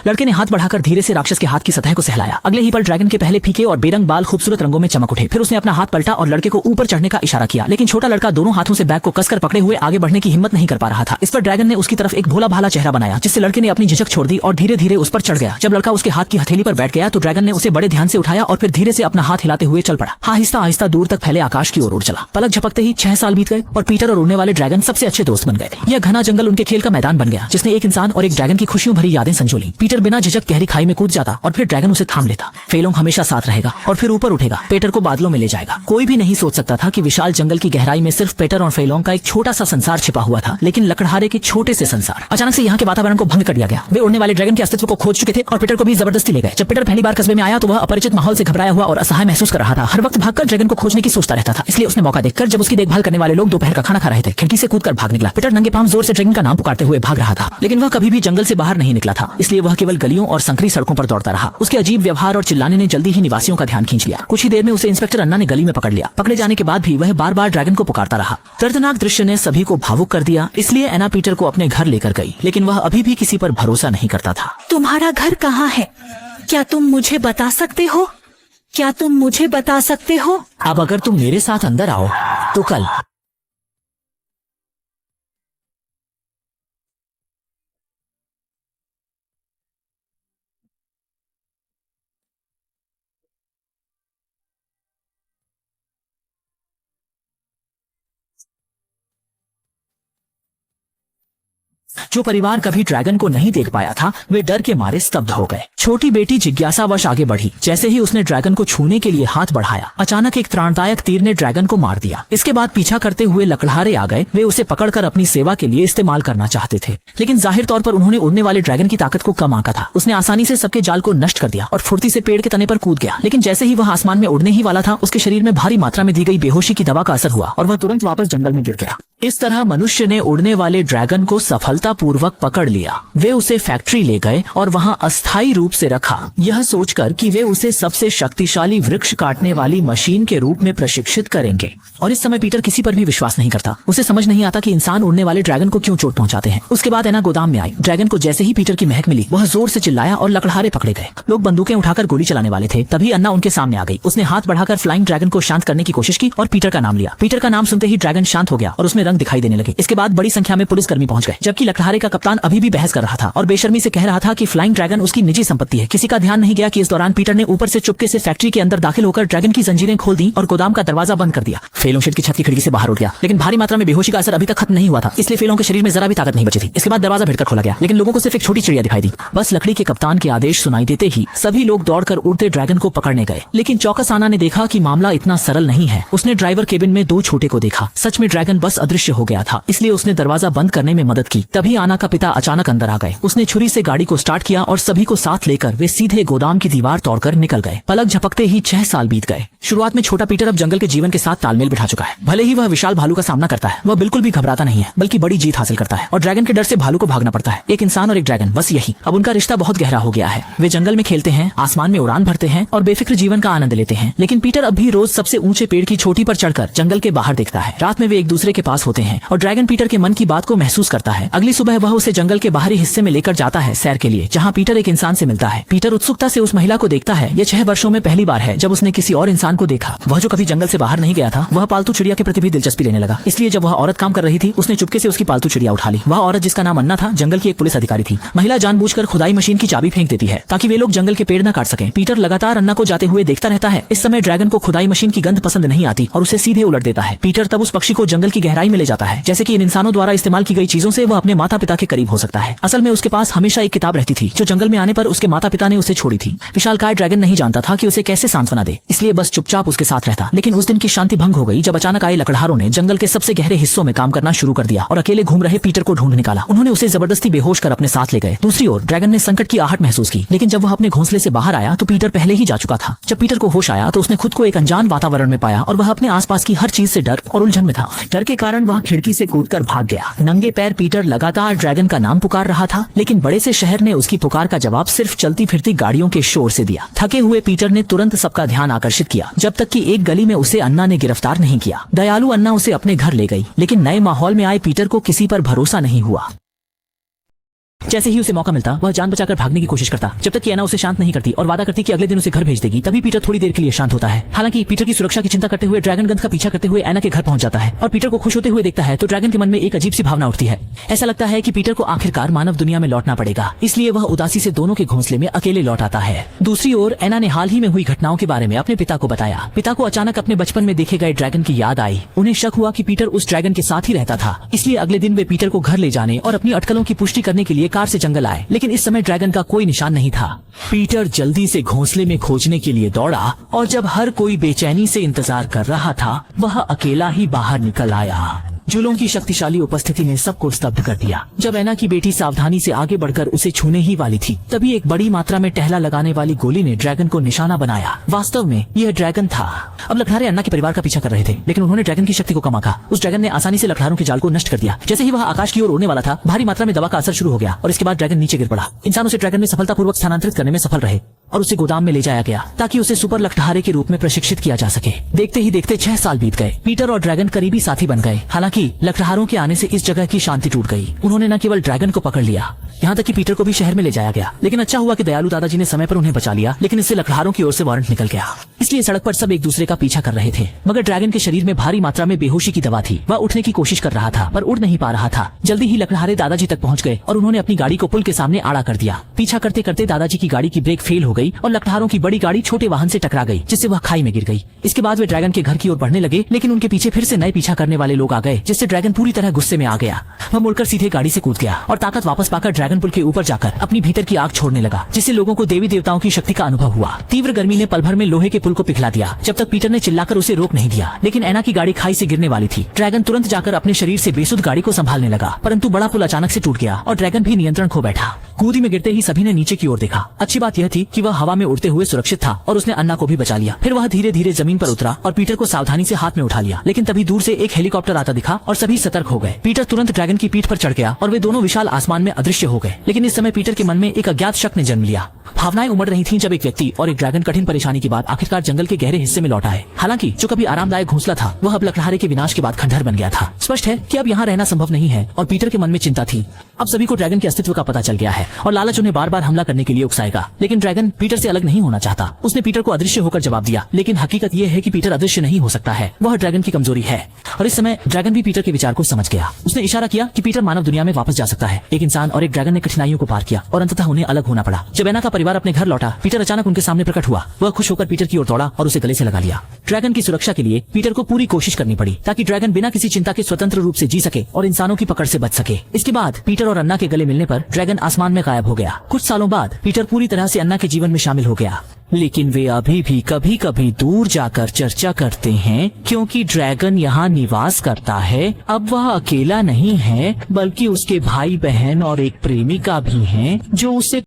लड़के ने हाथ बढ़ाकर धीरे से राक्षस के हाथ की सतह को सहलाया। अगले ही पल ड्रैगन के पहले फीके और बेरंग बाल खूबसूरत रंगों में चमक उठे। फिर उसने अपना हाथ पलटा और लड़के को ऊपर चढ़ने का इशारा किया, लेकिन छोटा लड़का दोनों हाथों से बैग को कसकर पकड़े हुए आगे बढ़ने की हिम्मत नहीं कर पा रहा था। इस पर ड्रैगन ने उसकी तरफ एक भोला भाला चेहरा बनाया, जिससे लड़के ने अपनी झिझक छोड़ दी और धीरे धीरे उस पर चढ़ गया। जब लड़का उसके हाथ की हथेली पर बैठ गया तो ड्रैगन ने उसे बड़े ध्यान से उठाया और फिर धीरे से अपना हाथ हिलाते हुए चल पड़ा। आहिस्ता आहिस्ता दूर तक फैले आकाश की ओर उड़ चला। पलक झपकते ही 6 साल बीत गए और पीटर और उड़ने वाले ड्रैगन सबसे अच्छे दोस्त बन गए। यह घना जंगल उनके खेल का मैदान बन गया, जिसने एक इंसान और एक ड्रैगन की खुशियों भरी यादें संजोली। पीटर बिना झिझक गहरी खाई में कूद जाता और फिर ड्रैगन उसे थाम लेता। फेलोंग हमेशा साथ रहेगा और फिर ऊपर उठेगा, पीटर को बादलों में ले जाएगा। कोई भी नहीं सोच सकता था कि विशाल जंगल की गहराई में सिर्फ पीटर और फेलोंग का एक छोटा सा संसार छिपा हुआ था, लेकिन लकड़हारे के छोटे से संसार। अचानक से यहाँ के वातावरण को भंग कर दिया गया। वे उड़ने वाले ड्रैगन के अस्तित्व को खोज चुके थे और पीटर को भी जबरदस्ती ले गए। जब पीटर पहली बार कस्बे में आया तो वह अपरिचित माहौल से घबराया हुआ और असहाय महसूस कर रहा था। हर वक्त भागकर ड्रैगन को खोजने की सोचता रहता था। इसलिए उसने मौका देखकर, जब उसकी देखभाल करने वाले लोग दोपहर का खाना खा रहे थे, खिड़की से कूदकर भाग निकला। पीटर नंगे पांव जोर से ड्रैगन का नाम पुकारते हुए भाग रहा था, लेकिन वह कभी भी जंगल से बाहर नहीं निकला था। इसलिए वह केवल गलियों और संकरी सड़कों पर दौड़ता रहा। उसके अजीब व्यवहार और चिल्लाने ने जल्दी ही निवासियों का ध्यान खींच लिया। कुछ ही देर में उसे इंस्पेक्टर अन्ना ने गली में पकड़ लिया। पकड़े जाने के बाद भी वह बार बार ड्रैगन को पुकारता रहा। दर्दनाक दृश्य ने सभी को भावुक कर दिया। इसलिए एना पीटर को अपने घर लेकर गई, लेकिन वह अभी भी किसी पर भरोसा नहीं करता था। तुम्हारा घर कहाँ है? क्या तुम मुझे बता सकते हो? क्या तुम मुझे बता सकते हो? अब अगर तुम मेरे साथ अंदर आओ तो कल। जो परिवार कभी ड्रैगन को नहीं देख पाया था, वे डर के मारे स्तब्ध हो गए। छोटी बेटी जिज्ञासावश आगे बढ़ी। जैसे ही उसने ड्रैगन को छूने के लिए हाथ बढ़ाया, अचानक एक त्राणदायक तीर ने ड्रैगन को मार दिया। इसके बाद पीछा करते हुए लकड़हारे आ गए। वे उसे पकड़कर अपनी सेवा के लिए इस्तेमाल करना चाहते थे, लेकिन जाहिर तौर पर उन्होंने उड़ने वाले ड्रैगन की ताकत को कम आंका था। उसने आसानी से सबके जाल को नष्ट कर दिया और फुर्ती से पेड़ के तने पर कूद गया। लेकिन जैसे ही वह आसमान में उड़ने ही वाला था, उसके शरीर में भारी मात्रा में दी गई बेहोशी की दवा का असर हुआ और वह तुरंत वापस जंगल में गिर गया। इस तरह मनुष्य ने उड़ने वाले ड्रैगन को सफलतापूर्वक पकड़ लिया। वे उसे फैक्ट्री ले गए और वहां अस्थायी रूप से रखा, यह सोचकर कि वे उसे सबसे शक्तिशाली वृक्ष काटने वाली मशीन के रूप में प्रशिक्षित करेंगे। और इस समय पीटर किसी पर भी विश्वास नहीं करता। उसे समझ नहीं आता कि इंसान उड़ने वाले ड्रैगन को क्यों चोट पहुंचाते हैं। उसके बाद एना गोदाम में आई। ड्रैगन को जैसे ही पीटर की महक मिली, वह जोर से चिल्लाया और लकड़हारे पकड़े गए। लोग बंदूकें उठाकर गोली चलाने वाले थे। तभी अन्ना उनके सामने आ गई। उसने हाथ बढ़ाकर फ्लाइंग ड्रैगन को शांत करने की कोशिश की और पीटर का नाम लिया। पीटर का नाम सुनते ही ड्रैगन शांत हो गया और उसमें रंग दिखाई देने लगे। इसके बाद बड़ी संख्या में पुलिसकर्मी पहुंच गए, जबकि लकड़हारे का कप्तान अभी भी बहस कर रहा था और बेशर्मी से कह रहा था कि फ्लाइंग ड्रैगन उसकी निजी संपत्ति है। किसी का ध्यान नहीं गया कि इस दौरान पीटर ने ऊपर से चुपके से फैक्ट्री के अंदर दाखिल होकर ड्रैगन की जंजीरें खोल दी और गोदाम का दरवाजा बंद कर दिया। फेलों शेड की छत की खिड़की से बाहर उठ गया, लेकिन भारी मात्रा में बेहोशी का असर अभी तक खत्म नहीं हुआ था, इसलिए फेलों के शरीर में जरा भी ताकत नहीं बची थी। इसके बाद दरवाजा भिड़कर खोला गया, लेकिन लोगों को सिर्फ एक छोटी चिड़िया दिखाई दी। बस लकड़ी के कप्तान के आदेश सुनाई देते ही सभी लोग दौड़कर उड़ते ड्रैगन को पकड़ने गए। लेकिन चौकस आना ने देखा कि मामला इतना सरल नहीं है। उसने ड्राइवर केबिन में 2 छोटे को देखा। सच में ड्रैगन बस अदृश्य हो गया था, इसलिए उसने दरवाजा बंद करने में मदद की। तभी आना का पिता अचानक अंदर आ गए। उसने छुरी से गाड़ी को स्टार्ट किया और सभी को साथ लेकर वे सीधे गोदाम की दीवार तोड़कर निकल गए। पलक झपकते ही 6 साल बीत गए। शुरुआत में छोटा पीटर अब जंगल के जीवन के साथ तालमेल बिठा चुका है। भले ही वह विशाल भालू का सामना करता है, वह बिल्कुल भी घबराता नहीं है, बल्कि बड़ी जीत हासिल करता है। और ड्रैगन के डर से भालू को भागना पड़ता है। एक इंसान और एक ड्रैगन, बस यही। अब उनका रिश्ता बहुत गहरा हो गया है। वे जंगल में खेलते हैं, आसमान में उड़ान भरते हैं और बेफिक्र जीवन का आनंद लेते हैं। लेकिन पीटर अब भी रोज सबसे ऊंचे पेड़ की चोटी पर चढ़कर जंगल के बाहर देखता है। रात में वे एक दूसरे के पास होते हैं और ड्रैगन पीटर के मन की बात को महसूस करता है। अगली सुबह वह उसे जंगल के बाहरी हिस्से में लेकर जाता है सैर के लिए, जहाँ पीटर एक इंसान से मिलता है। पीटर उत्सुकता से उस महिला को देखता है। ये 6 वर्षों में पहली बार है जब उसने किसी और इंसान को देखा। वह जो कभी जंगल से बाहर नहीं गया था, वह पालतू चिड़िया के प्रति भी दिलचस्पी लेने लगा। इसलिए जब वह औरत काम कर रही थी, उसने चुपके से उसकी पालतू चिड़िया उठा ली। वह औरत, जिसका नाम अन्ना था, जंगल की एक पुलिस अधिकारी थी। महिला जानबूझकर खुदाई मशीन की चाबी फेंक देती है ताकि वे लोग जंगल के पेड़ न काट सकें। पीटर लगातार अन्ना को जाते हुए देखता रहता है। इस समय ड्रैगन को खुदाई मशीन की गंध पसंद नहीं आती और उसे सीधे उलट देता है। पीटर तब उस पक्षी को जंगल की गहराई में ले जाता है, जैसे कि इन इंसानों द्वारा इस्तेमाल की गई चीजों से वह अपने माता पिता के करीब हो सकता है। असल में उसके पास हमेशा एक किताब रहती थी जो जंगल में आने पर उसके माता पिता ने उसे छोड़ी थी। विशालकाय ड्रैगन नहीं जानता था कि उसे कैसे सांत्वना दे, इसलिए बस चुपचाप उसके साथ रहता। लेकिन उस दिन की शांति भंग हो गई जब अचानक आए लकड़हारों ने जंगल के सबसे गहरे हिस्सों में काम करना शुरू कर दिया और अकेले घूम रहे पीटर को ढूंढ निकाला। उन्होंने उसे जबरदस्ती बेहोश कर अपने साथ ले गए। दूसरी ओर ड्रैगन ने संकट की आहट महसूस की, लेकिन जब वह अपने घोंसले से बाहर आया तो पीटर पहले ही जा चुका था। जब पीटर को होश आया तो उसने खुद को एक अनजान वातावरण में पाया और वह अपने आसपास की हर चीज से डर और उलझन में था। डर के कारण वह खिड़की से कूदकर भाग गया। नंगे पैर पीटर लगातार ड्रैगन का नाम पुकार रहा था, लेकिन बड़े से शहर ने उसकी पुकार का जवाब सिर्फ चलती फिरती गाड़ियों के शोर से दिया। थके हुए पीटर ने तुरंत सबका ध्यान आकर्षित किया, जब तक कि एक गली में उसे अन्ना ने गिरफ्तार नहीं किया। दयालु अन्ना उसे अपने घर ले गई, लेकिन नए माहौल में आए पीटर को किसी पर भरोसा नहीं हुआ। जैसे ही उसे मौका मिलता वह जान बचाकर भागने की कोशिश करता, जब तक कि एना उसे शांत नहीं करती और वादा करती कि अगले दिन उसे घर भेज देगी। तभी पीटर थोड़ी देर के लिए शांत होता है। हालांकि पीटर की सुरक्षा की चिंता करते हुए ड्रैगन गंध का पीछा करते हुए एना के घर पहुंच जाता है और पीटर को खुश होते हुए देखता है तो ड्रैगन के मन में एक अजीब सी भावना उठती है। ऐसा लगता है कि पीटर को आखिरकार मानव दुनिया में लौटना पड़ेगा, इसलिए वह उदासी से दोनों के घोंसले में अकेले लौट आता है। दूसरी ओर एना ने हाल ही में हुई घटनाओं के बारे में अपने पिता को बताया। पिता को अचानक अपने बचपन में देखे गए ड्रैगन की याद आई। उन्हें शक हुआ कि पीटर उस ड्रैगन के साथ ही रहता था, इसलिए अगले दिन वे पीटर को घर ले जाने और अपनी अटकलों की पुष्टि करने के लिए कार से जंगल आए, लेकिन इस समय ड्रैगन का कोई निशान नहीं था। पीटर जल्दी से घोंसले में खोजने के लिए दौड़ा और जब हर कोई बेचैनी से इंतजार कर रहा था वह अकेला ही बाहर निकल आया। जुलों की शक्तिशाली उपस्थिति ने सबको स्तब्ध कर दिया। जब एना की बेटी सावधानी से आगे बढ़कर उसे छूने ही वाली थी तभी एक बड़ी मात्रा में टहला लगाने वाली गोली ने ड्रैगन को निशाना बनाया। वास्तव में यह ड्रैगन था। अब लकड़हारे अन्ना के परिवार का पीछा कर रहे थे, लेकिन उन्होंने ड्रैगन की शक्ति को कम आंका। उस ड्रैगन ने आसानी से लकड़हारों के जाल को नष्ट कर दिया। जैसे ही वह आकाश की ओर उड़ने वाला था भारी मात्रा में दवा का असर शुरू हो गया और इसके बाद ड्रैगन नीचे गिर पड़ा। इंसान उसे ड्रैगन में सफलतापूर्वक स्थानांतरित करने में सफल रहे और उसे गोदाम में ले जाया गया ताकि उसे सुपर लकड़हारे के रूप में प्रशिक्षित किया जा सके। देखते ही देखते 6 साल बीत गए। पीटर और ड्रैगन करीबी साथी बन गए। हालांकि लकड़हारों के आने से इस जगह की शांति टूट गई। उन्होंने न केवल ड्रैगन को पकड़ लिया, यहाँ तक कि पीटर को भी शहर में ले जाया गया। लेकिन अच्छा हुआ कि दयालु दादाजी ने समय पर उन्हें बचा लिया, लेकिन इससे लकड़हारों की ओर से वारंट निकल गया। इसलिए सड़क पर सब एक दूसरे का पीछा कर रहे थे। मगर ड्रैगन के शरीर में भारी मात्रा में बेहोशी की दवा थी। वह उठने की कोशिश कर रहा था पर उड़ नहीं पा रहा था। जल्दी ही लकड़हारे दादाजी तक पहुंच गए और उन्होंने अपनी गाड़ी को पुल के सामने आड़ा कर दिया। पीछा करते करते दादाजी की गाड़ी की ब्रेक फेल हो गई और लकड़हारों की बड़ी गाड़ी छोटे वाहन से टकरा गई, जिससे वह खाई में गिर गई। इसके बाद वे ड्रैगन के घर की ओर बढ़ने लगे, लेकिन उनके पीछे फिर से नए पीछा करने वाले लोग आ गए, जिससे ड्रैगन पूरी तरह गुस्से में आ गया। वह मुड़कर सीधे गाड़ी से कूद गया और ताकत वापस पाकर ड्रैगन पुल के ऊपर जाकर अपनी भीतर की आग छोड़ने लगा, जिससे लोगों को देवी देवताओं की शक्ति का अनुभव हुआ। तीव्र गर्मी ने पल भर में लोहे के पुल को पिघला दिया। जब तक पीटर ने चिल्लाकर उसे रोक नहीं दिया, लेकिन एना की गाड़ी खाई से गिरने वाली थी। ड्रैगन तुरंत जाकर अपने शरीर से बेसुध गाड़ी को संभालने लगा, परंतु बड़ा पुल अचानक से टूट गया और ड्रैगन भी नियंत्रण खो बैठा। कूदी में गिरते ही सभी ने नीचे की ओर देखा। अच्छी बात यह थी कि वह हवा में उड़ते हुए सुरक्षित था और उसने अन्ना को भी बचा लिया। फिर वह धीरे धीरे जमीन पर उतरा और पीटर को सावधानी से हाथ में उठा लिया, लेकिन तभी दूर से एक हेलीकॉप्टर आता दिखा और सभी सतर्क हो गए। पीटर तुरंत ड्रैगन की पीठ पर चढ़ गया और वे दोनों विशाल आसमान में अदृश्य हो गए। लेकिन इस समय पीटर के मन में एक अज्ञात शक ने जन्म लिया। भावनाएं उमड़ रही थीं जब एक व्यक्ति और एक ड्रैगन कठिन परेशानी के बाद आखिरकार जंगल के गहरे हिस्से में लौट आए। हालांकि जो कभी आरामदायक घोंसला था वह अब लकड़हारे के विनाश के बाद खंडहर बन गया था। स्पष्ट है कि अब यहाँ रहना संभव नहीं है और पीटर के मन में चिंता थी। अब सभी को ड्रैगन के अस्तित्व का पता चल गया है और लालच उन्हें बार बार हमला करने के लिए उकसाएगा। लेकिन ड्रैगन पीटर से अलग नहीं होना चाहता। उसने पीटर को अदृश्य होकर जवाब दिया, लेकिन हकीकत यह है कि पीटर अदृश्य नहीं हो सकता है। वह ड्रैगन की कमजोरी है और इस समय ड्रैगन भी पीटर के विचार को समझ गया। उसने इशारा किया कि पीटर मानव दुनिया में वापस जा सकता है। एक इंसान और एक ड्रैगन ने कठिनाइयों को पार किया और अंततः उन्हें अलग होना पड़ा। जब एना का परिवार अपने घर लौटा, पीटर अचानक उनके सामने प्रकट हुआ। वह खुश होकर पीटर की ओर दौड़ा और उसे गले से लगा लिया। ड्रैगन की सुरक्षा के लिए पीटर को पूरी कोशिश करनी पड़ी ताकि ड्रैगन बिना किसी चिंता के स्वतंत्र रूप से जी सके और इंसानों की पकड़ से बच सके। इसके बाद पीटर और अन्ना के गले मिलने पर ड्रैगन आसमान में गायब हो गया। कुछ सालों बाद पीटर पूरी तरह से अन्ना के जीवन में शामिल हो गया, लेकिन वे अभी भी कभी कभी दूर जाकर चर्चा करते हैं क्योंकि ड्रैगन यहाँ निवास करता है। अब वह अकेला नहीं है बल्कि उसके भाई बहन और एक प्रेमिका भी हैं जो उसे